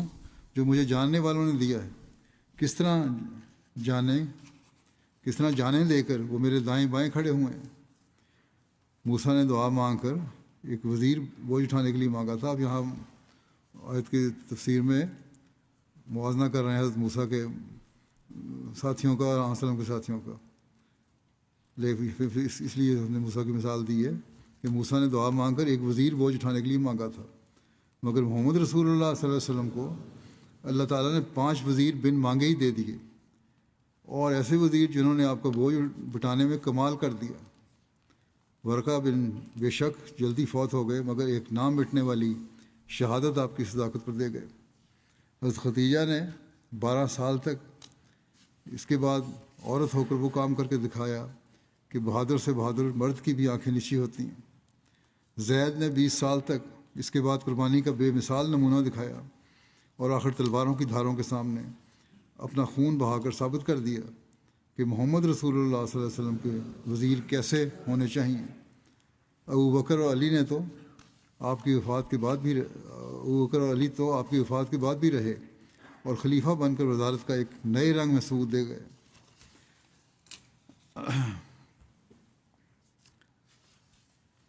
جو مجھے جاننے والوں نے دیا ہے۔ کس طرح جانیں لے کر وہ میرے دائیں بائیں کھڑے ہوئے ہیں۔ موسیٰ نے دعا مانگ کر ایک وزیر بوجھ اٹھانے کے لیے مانگا تھا۔ اب یہاں آیت کی تفسیر میں موازنہ کر رہے ہیں حضرت موسیٰ کے ساتھیوں کا اور علیہ وسلم کے ساتھیوں کا، لیکن اس لیے ہم نے موسیٰ کی مثال دی ہے کہ موسیٰ نے دعا مانگ کر ایک وزیر بوجھ اٹھانے کے لیے مانگا تھا، مگر محمد رسول اللہ صلی اللہ علیہ وسلم کو اللہ تعالیٰ نے 5 وزیر بن مانگے ہی دے دیے، اور ایسے وزیر جنہوں نے آپ کا بوجھ بٹانے میں کمال کر دیا۔ ورقہ بن بے شک جلدی فوت ہو گئے، مگر ایک نام مٹنے والی شہادت آپ کی صداقت پر دے گئے۔ حضرت خدیجہ نے 12 سال تک اس کے بعد عورت ہو کر وہ کام کر کے دکھایا کہ بہادر سے بہادر مرد کی بھی آنکھیں نیچی ہوتی ہیں۔ زید نے 20 سال تک اس کے بعد قربانی کا بے مثال نمونہ دکھایا اور آخر تلواروں کی دھاروں کے سامنے اپنا خون بہا کر ثابت کر دیا کہ محمد رسول اللہ صلی اللہ علیہ وسلم کے وزیر کیسے ہونے چاہئیں۔ ابو بکر اور علی نے تو آپ کی وفات کے بعد بھی ابو بکر اور علی تو آپ کی وفات کے بعد بھی رہے اور خلیفہ بن کر وزارت کا ایک نئے رنگ میں ثبوت دے گئے۔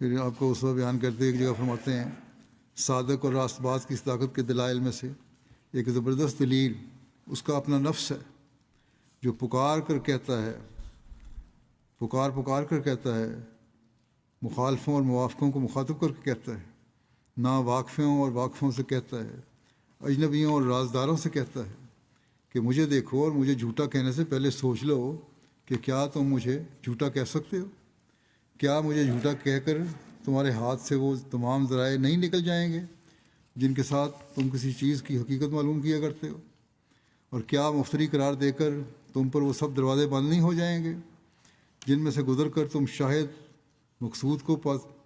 پھر آپ کو اسوہ بیان کرتے ایک جگہ فرماتے ہیں صادق اور راست باز کی صداقت کے دلائل میں سے ایک زبردست دلیل اس کا اپنا نفس ہے، جو پکار پکار کر کہتا ہے، مخالفوں اور موافقوں کو مخاطب کر کے کہتا ہے، نا واقفوں اور واقفوں سے کہتا ہے، اجنبیوں اور رازداروں سے کہتا ہے کہ مجھے دیکھو اور مجھے جھوٹا کہنے سے پہلے سوچ لو کہ کیا تم مجھے جھوٹا کہہ سکتے ہو؟ کیا مجھے جھوٹا کہہ کر تمہارے ہاتھ سے وہ تمام ذرائع نہیں نکل جائیں گے جن کے ساتھ تم کسی چیز کی حقیقت معلوم کیا کرتے ہو؟ اور کیا مفتری قرار دے کر تم پر وہ سب دروازے بند نہیں ہو جائیں گے جن میں سے گزر کر تم شاہد مقصود کو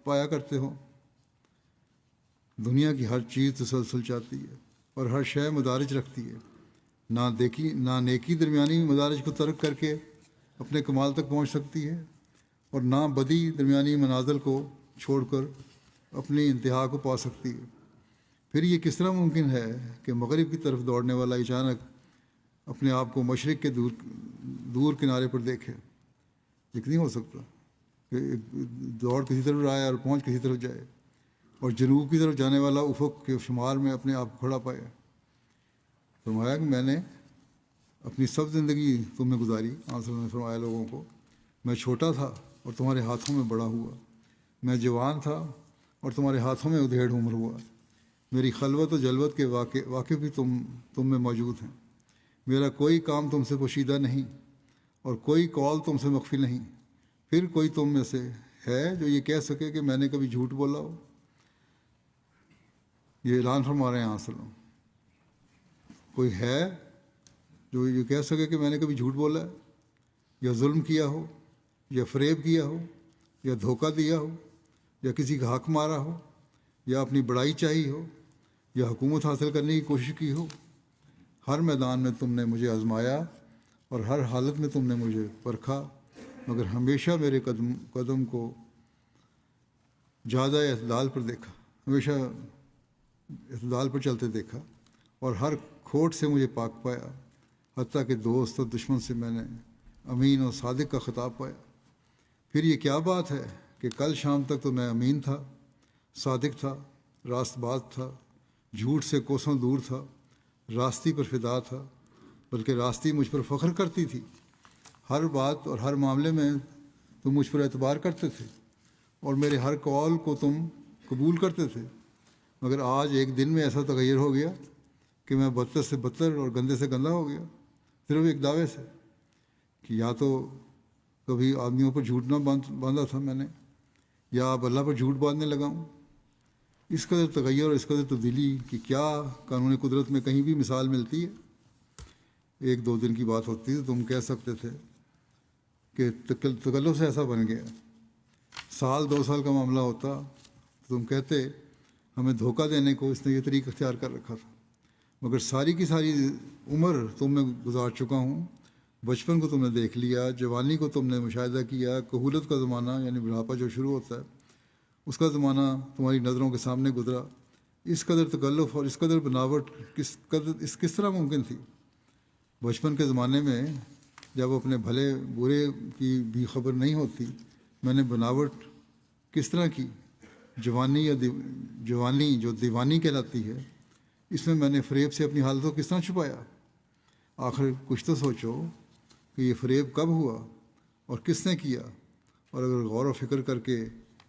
پایا کرتے ہو؟ دنیا کی ہر چیز تسلسل چاہتی ہے اور ہر شے مدارج رکھتی ہے، نہ نیکی درمیانی مدارج کو ترک کر کے اپنے کمال تک پہنچ سکتی ہے اور نہ بدی درمیانی منازل کو چھوڑ کر اپنی انتہا کو پا سکتی ہے۔ پھر یہ کس طرح ممکن ہے کہ مغرب کی طرف دوڑنے والا اچانک اپنے آپ کو مشرق کے دور کنارے پر دیکھے؟ یہ نہیں ہو سکتا کہ دوڑ کسی طرف آئے اور پہنچ کسی طرف جائے، اور جنوب کی طرف جانے والا افق کے شمال میں اپنے آپ کو کھڑا پائے۔ فرمایا کہ میں نے اپنی سب زندگی تم میں گزاری، آنسر نے فرمایا لوگوں کو، میں چھوٹا تھا اور تمہارے ہاتھوں میں بڑا ہوا، میں جوان تھا اور تمہارے ہاتھوں میں ادھیڑ عمر ہوا، میری خلوت و جلوت کے واقع بھی تم میں موجود ہیں، میرا کوئی کام تم سے پوشیدہ نہیں اور کوئی قول تم سے مخفی نہیں۔ پھر کوئی تم میں سے ہے جو یہ کہہ سکے کہ میں نے کبھی جھوٹ بولا ہو؟ یہ اعلان فرما رہے ہیں آنسر، کوئی ہے جو یہ کہہ سکے کہ میں نے کبھی جھوٹ بولا ہے، یا ظلم کیا ہو، یا فریب کیا ہو، یا دھوکہ دیا ہو، یا کسی کا حق مارا ہو، یا اپنی بڑائی چاہی ہو، یا حکومت حاصل کرنے کی کوشش کی ہو؟ ہر میدان میں تم نے مجھے آزمایا اور ہر حالت میں تم نے مجھے پرکھا، مگر ہمیشہ میرے قدم کو جادہ اعتدال پر دیکھا، ہمیشہ اعتدال پر چلتے دیکھا، اور ہر کھوٹ سے مجھے پاک پایا، حتیٰ کہ دوست اور دشمن سے میں نے امین اور صادق کا خطاب پایا۔ پھر یہ کیا بات ہے کہ کل شام تک تو میں امین تھا، صادق تھا، راست باز تھا، جھوٹ سے کوسوں دور تھا، راستی پر فدا تھا، بلکہ راستی مجھ پر فخر کرتی تھی، ہر بات اور ہر معاملے میں تم مجھ پر اعتبار کرتے تھے اور میرے ہر قول کو تم قبول کرتے تھے، مگر آج ایک دن میں ایسا تغیر ہو گیا کہ میں بدتر سے بدتر اور گندے سے گندہ ہو گیا، صرف ایک دعوے سے کہ یا تو کبھی آدمیوں پر جھوٹ نہ باندھا تھا میں نے، یا اب اللہ پر جھوٹ باندھنے لگا ہوں۔ اس قدر تغیر اور اس قدر تبدیلی کی کیا قانون قدرت میں کہیں بھی مثال ملتی ہے؟ ایک دو دن کی بات ہوتی تو تم کہہ سکتے تھے کہ تکلف سے ایسا بن گیا، سال دو سال کا معاملہ ہوتا تو تم کہتے ہمیں دھوکہ دینے کو اس نے یہ طریقہ اختیار کر رکھا تھا، مگر ساری کی ساری عمر تم میں گزار چکا ہوں، بچپن کو تم نے دیکھ لیا، جوانی کو تم نے مشاہدہ کیا، کہولت کا زمانہ یعنی بڑھاپا جو شروع ہوتا ہے اس کا زمانہ تمہاری نظروں کے سامنے گزرا۔ اس قدر تکلف اور اس قدر بناوٹ کس طرح ممکن تھی؟ بچپن کے زمانے میں جب اپنے بھلے برے کی بھی خبر نہیں ہوتی، میں نے بناوٹ کس طرح کی؟ جوانی جو دیوانی کہلاتی ہے، اس میں نے فریب سے اپنی حالت کو کس طرح چھپایا؟ آخر کچھ تو سوچو کہ یہ فریب کب ہوا اور کس نے کیا، اور اگر غور و فکر کر کے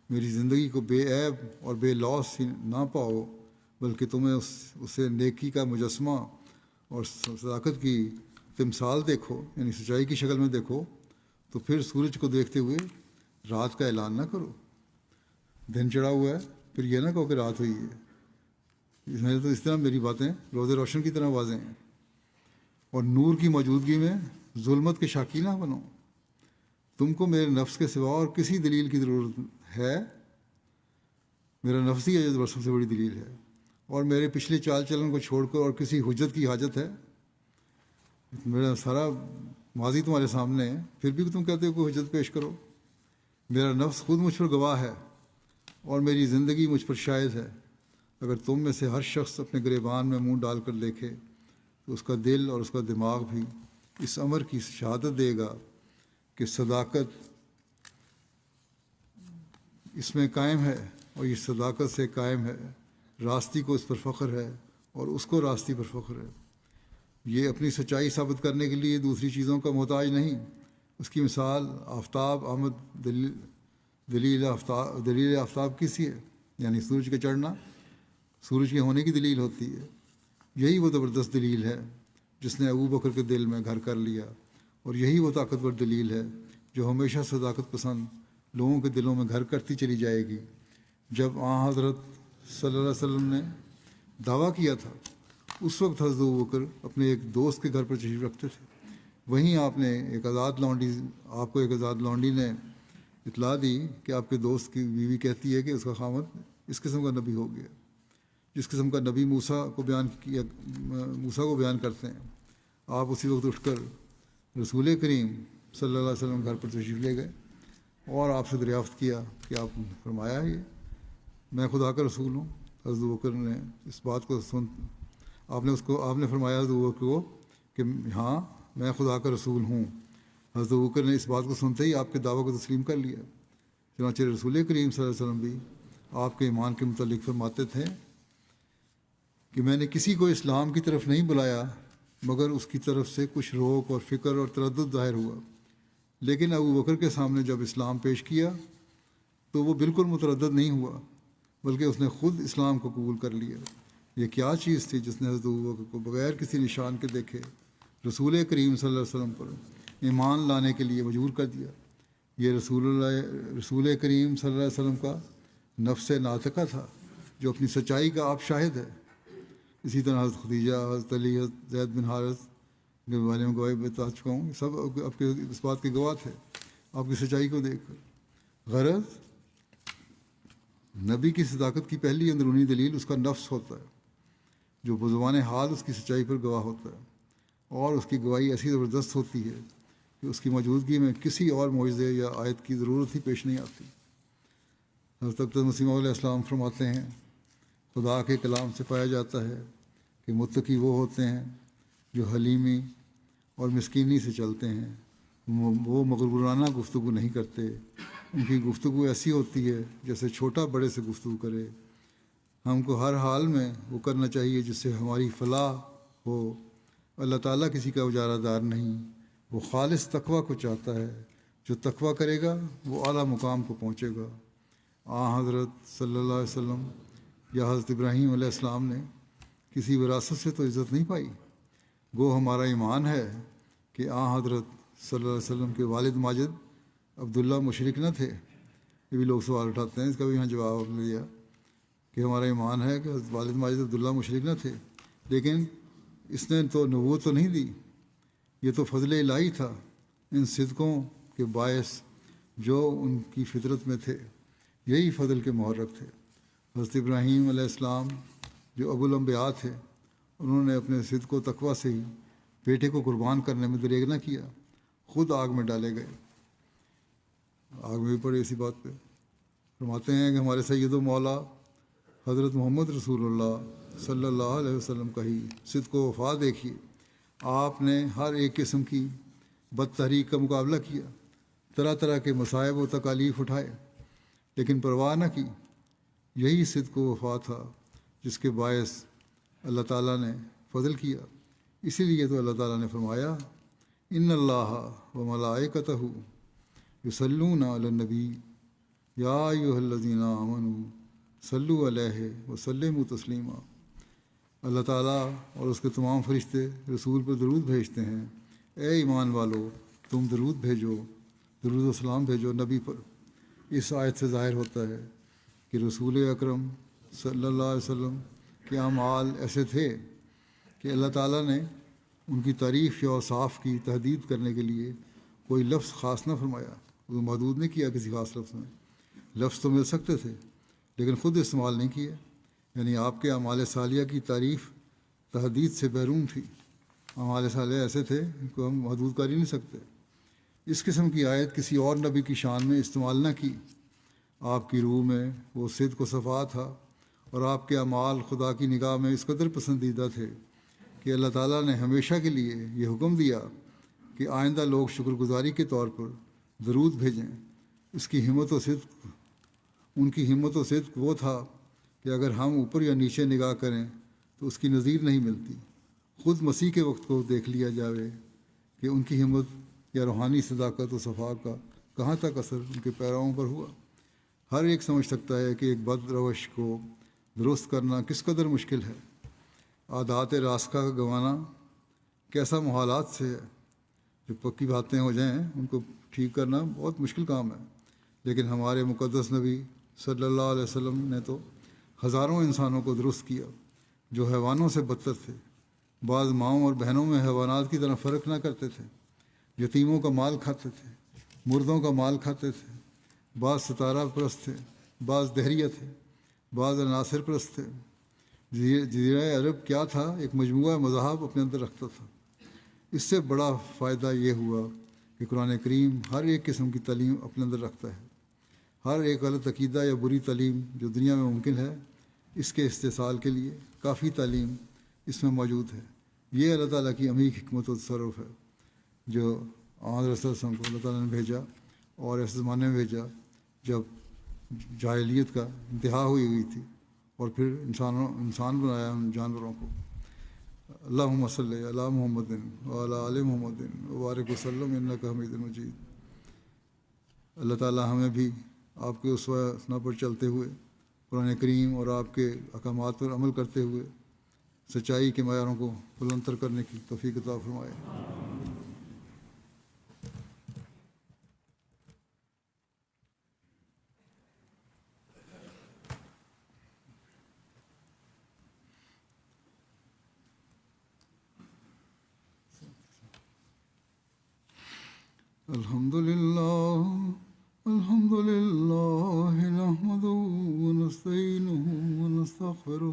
میری زندگی کو بے عیب اور بے لوث نہ پاؤ بلکہ تمہیں اسے نیکی کا مجسمہ اور صداقت کی تمثال دیکھو، یعنی سچائی کی شکل میں دیکھو، تو پھر سورج کو دیکھتے ہوئے رات کا اعلان نہ کرو۔ دن چڑھا ہوا ہے پھر یہ نہ کہو کہ رات ہوئی ہے۔ تو اس طرح میری باتیں روز روشن کی طرح واضح ہیں، اور نور کی موجودگی میں ظلمت کے شاکی نہ بنو۔ تم کو میرے نفس کے سوا اور کسی دلیل کی ضرورت ہے؟ میرا نفس ہی ہے جو سب سے بڑی دلیل ہے، اور میرے پچھلے چال چلن کو چھوڑ کر اور کسی حجت کی حاجت ہے؟ میرا سارا ماضی تمہارے سامنے ہے، پھر بھی تم کہتے ہو کوئی حجت پیش کرو۔ میرا نفس خود مجھ پر گواہ ہے اور میری زندگی مجھ پر شاہد ہے، اگر تم میں سے ہر شخص اپنے گریبان میں منہ ڈال کر دیکھے تو اس کا دل اور اس کا دماغ بھی اس امر کی شہادت دے گا کہ صداقت اس میں قائم ہے اور یہ صداقت سے قائم ہے، راستی کو اس پر فخر ہے اور اس کو راستی پر فخر ہے۔ یہ اپنی سچائی ثابت کرنے کے لیے دوسری چیزوں کا محتاج نہیں۔ اس کی مثال آفتاب آمد دلیل آفتاب کسی ہے، یعنی سورج کا چڑھنا سورج کے ہونے کی دلیل ہوتی ہے۔ یہی وہ زبردست دلیل ہے جس نے ابو بکر کے دل میں گھر کر لیا، اور یہی وہ طاقتور دلیل ہے جو ہمیشہ صداقت پسند لوگوں کے دلوں میں گھر کرتی چلی جائے گی۔ جب حضرت صلی اللہ علیہ وسلم نے دعویٰ کیا تھا، اس وقت حضرت ابو بکر اپنے ایک دوست کے گھر پر تشریف رکھتے تھے۔ وہیں آپ کو ایک آزاد لونڈی نے اطلاع دی کہ آپ کے دوست کی بیوی کہتی ہے کہ اس کا خاوند اس قسم کا نبی ہو گیا، جس قسم کا نبی موسیٰ کو بیان کرتے ہیں۔ آپ اسی وقت اٹھ کر رسول کریم صلی اللہ علیہ وسلم گھر پر تشریف لے گئے اور آپ سے دریافت کیا کہ آپ نے فرمایا ہے میں خدا کا رسول ہوں۔ حضرت ابوبکر نے اس بات کو آپ نے فرمایا حضرت ابوبکر کو کہ ہاں میں خدا کا رسول ہوں۔ حضرت ابوبکر نے اس بات کو سنتے ہی آپ کے دعویٰ کو تسلیم کر لیا۔ چنانچہ رسول کریم صلی اللہ علیہ وسلم بھی آپ کے ایمان کے متعلق فرماتے تھے کہ میں نے کسی کو اسلام کی طرف نہیں بلایا مگر اس کی طرف سے کچھ روک اور فکر اور تردد ظاہر ہوا، لیکن ابو بکر کے سامنے جب اسلام پیش کیا تو وہ بالکل متردد نہیں ہوا، بلکہ اس نے خود اسلام کو قبول کر لیا۔ یہ کیا چیز تھی جس نے حضرت ابو بکر کو بغیر کسی نشان کے دیکھے رسول کریم صلی اللہ علیہ وسلم پر ایمان لانے کے لیے مجبور کر دیا؟ یہ رسول کریم صلی اللہ علیہ وسلم کا نفس ناطقہ تھا جو اپنی سچائی کا آپ شاہد ہے۔ اسی طرح حضرت خدیجہ، حضرت علی، حضرت زید بن حارث کے بارے میں گواہی بتا چکا ہوں، سب آپ کے اس بات کے گواہ تھے آپ کی سچائی کو دیکھ کر۔ غرض نبی کی صداقت کی پہلی اندرونی دلیل اس کا نفس ہوتا ہے جو بزبان حال اس کی سچائی پر گواہ ہوتا ہے، اور اس کی گواہی ایسی زبردست ہوتی ہے کہ اس کی موجودگی میں کسی اور معجزے یا آیت کی ضرورت ہی پیش نہیں آتی۔ حضرت اقدس مسیح علیہ السلام فرماتے ہیں خدا کے کلام سے پایا جاتا ہے کہ متقی وہ ہوتے ہیں جو حلیمی اور مسکینی سے چلتے ہیں، وہ مغرورانہ گفتگو نہیں کرتے، ان کی گفتگو ایسی ہوتی ہے جیسے چھوٹا بڑے سے گفتگو کرے۔ ہم کو ہر حال میں وہ کرنا چاہیے جس سے ہماری فلاح ہو۔ اللہ تعالیٰ کسی کا اجارہ دار نہیں، وہ خالص تقویٰ کو چاہتا ہے، جو تقویٰ کرے گا وہ اعلیٰ مقام کو پہنچے گا۔ حضرت صلی اللہ علیہ وسلم یا حضرت ابراہیم علیہ السلام نے کسی وراثت سے تو عزت نہیں پائی، گو ہمارا ایمان ہے کہ حضرت صلی اللہ علیہ وسلم کے والد ماجد عبداللہ مشرک نہ تھے۔ یہ بھی لوگ سوال اٹھاتے ہیں، اس کا بھی یہاں جواب آپ نے دیا کہ ہمارا ایمان ہے کہ حضرت والد ماجد عبداللہ مشرک نہ تھے، لیکن اس نے تو نبوت تو نہیں دی، یہ تو فضل الہی تھا ان صدقوں کے باعث جو ان کی فطرت میں تھے، یہی فضل کے محرک تھے۔ حضرت ابراہیم علیہ السلام جو ابو الانبیاء تھے، انہوں نے اپنے صدق و تقویٰ سے ہی بیٹے کو قربان کرنے میں دریغ نہ کیا، خود آگ میں ڈالے گئے۔ آگ میں بھی پڑے اسی بات پہ۔ فرماتے ہیں کہ ہمارے سید و مولا حضرت محمد رسول اللہ صلی اللہ علیہ وسلم کا ہی صدق و وفا دیکھیے، آپ نے ہر ایک قسم کی بد تحریک کا مقابلہ کیا، طرح طرح کے مصائب و تکالیف اٹھائے، لیکن پرواہ نہ کی۔ یہی صدق و وفا تھا جس کے باعث اللہ تعالیٰ نے فضل کیا۔ اسی لیے تو اللہ تعالیٰ نے فرمایا ان اللہ و ملائکتہ یصلون علی النبی یا ایھا الذین آمنوا صلوا علیہ وسلموا تسلیما۔ اللہ تعالیٰ اور اس کے تمام فرشتے رسول پر درود بھیجتے ہیں، اے ایمان والو تم درود بھیجو، درود و سلام بھیجو نبی پر۔ اس آیت سے ظاہر ہوتا ہے کہ رسول اکرم صلی اللہ علیہ وسلم کے اعمال ایسے تھے کہ اللہ تعالیٰ نے ان کی تعریف یا اوصاف کی تحدید کرنے کے لیے کوئی لفظ خاص نہ فرمایا، وہ محدود نہیں کیا کسی خاص لفظ میں۔ لفظ تو مل سکتے تھے لیکن خود استعمال نہیں کیا، یعنی آپ کے اعمال صالحہ کی تعریف تحدید سے بیرون تھی۔ اعمال صالحہ ایسے تھے ان کو ہم محدود کر ہی نہیں سکتے۔ اس قسم کی آیت کسی اور نبی کی شان میں استعمال نہ کی۔ آپ کی روح میں وہ صدق و صفا تھا اور آپ کے اعمال خدا کی نگاہ میں اس قدر پسندیدہ تھے کہ اللہ تعالیٰ نے ہمیشہ کے لیے یہ حکم دیا کہ آئندہ لوگ شکر گزاری کے طور پر درود بھیجیں۔ اس کی ہمت و صدق ان کی ہمت و صدق وہ تھا کہ اگر ہم اوپر یا نیچے نگاہ کریں تو اس کی نظیر نہیں ملتی۔ خود مسیح کے وقت کو دیکھ لیا جاوے کہ ان کی ہمت یا روحانی صداقت و صفا کا کہاں تک اثر ان کے پیراؤں پر ہوا۔ ہر ایک سمجھ سکتا ہے کہ ایک بد روش کو درست کرنا کس قدر مشکل ہے۔ عادات راسخہ کا گنوانا کیسا محالات سے ہے۔ جو پکی باتیں ہو جائیں ان کو ٹھیک کرنا بہت مشکل کام ہے، لیکن ہمارے مقدس نبی صلی اللہ علیہ وسلم نے تو ہزاروں انسانوں کو درست کیا جو حیوانوں سے بدتر تھے۔ بعض ماؤں اور بہنوں میں حیوانات کی طرح فرق نہ کرتے تھے، یتیموں کا مال کھاتے تھے، مردوں کا مال کھاتے تھے، بعض ستارہ پرست تھے، بعض دہریہ تھے، بعض عناصر پرست تھے۔ جزیرہ عرب کیا تھا؟ ایک مجموعہ مذاہب اپنے اندر رکھتا تھا۔ اس سے بڑا فائدہ یہ ہوا کہ قرآن کریم ہر ایک قسم کی تعلیم اپنے اندر رکھتا ہے۔ ہر ایک غلط عقیدہ یا بری تعلیم جو دنیا میں ممکن ہے، اس کے استحصال کے لیے کافی تعلیم اس میں موجود ہے۔ یہ اللہ تعالیٰ کی عمیق حکمت و تصرف ہے جو حضرت صلی اللہ علیہ وسلم کو اللہ تعالیٰ نے بھیجا، اور ایسے زمانے میں بھیجا جب جاہلیت کا انتہا ہوئی تھی، اور پھر انسان بنایا ان جانوروں کو۔ اللہم صلی علی محمد وعلی آل محمد وبارک وسلم انک حمید مجید۔ اللہ تعالیٰ ہمیں بھی آپ کے اسوہ حسنہ پر چلتے ہوئے، قرآن کریم اور آپ کے احکامات پر عمل کرتے ہوئے سچائی کے معیاروں کو بلندتر کرنے کی توفیق عطا فرمائے۔ الحمد للہ نحمدہ ونستعینہ ونستغفرہ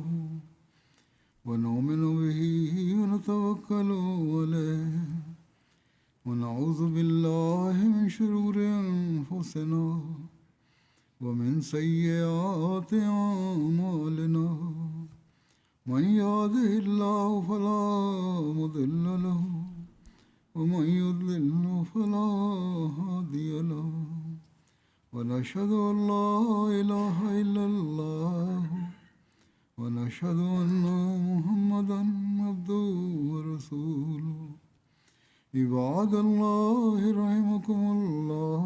ونؤمن بہ ونتوکل علیہ ونعوذ باللہ من شرور انفسنا ومن سیئات اعمالنا من یہدہ اللہ فلا مضل لہ ومن يضلل فلا هادي له ونشهد أن لا إله إلا الله ونشهد أن محمدا عبده ورسوله عباد الله رحمكم الله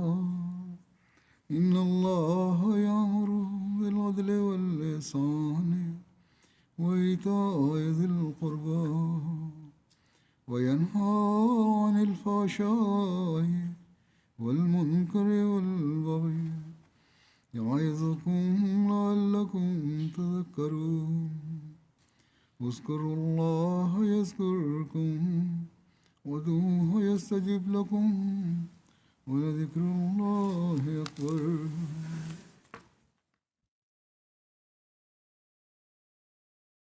إن الله يأمر بالعدل والإحسان وإيتاء ذي القربى وينهى عن الفحشاء والمنكر والبغي يعظكم لعلكم تذكرون اذكروا الله يذكركم وادعوه يستجب لكم ولذكر الله أكبر۔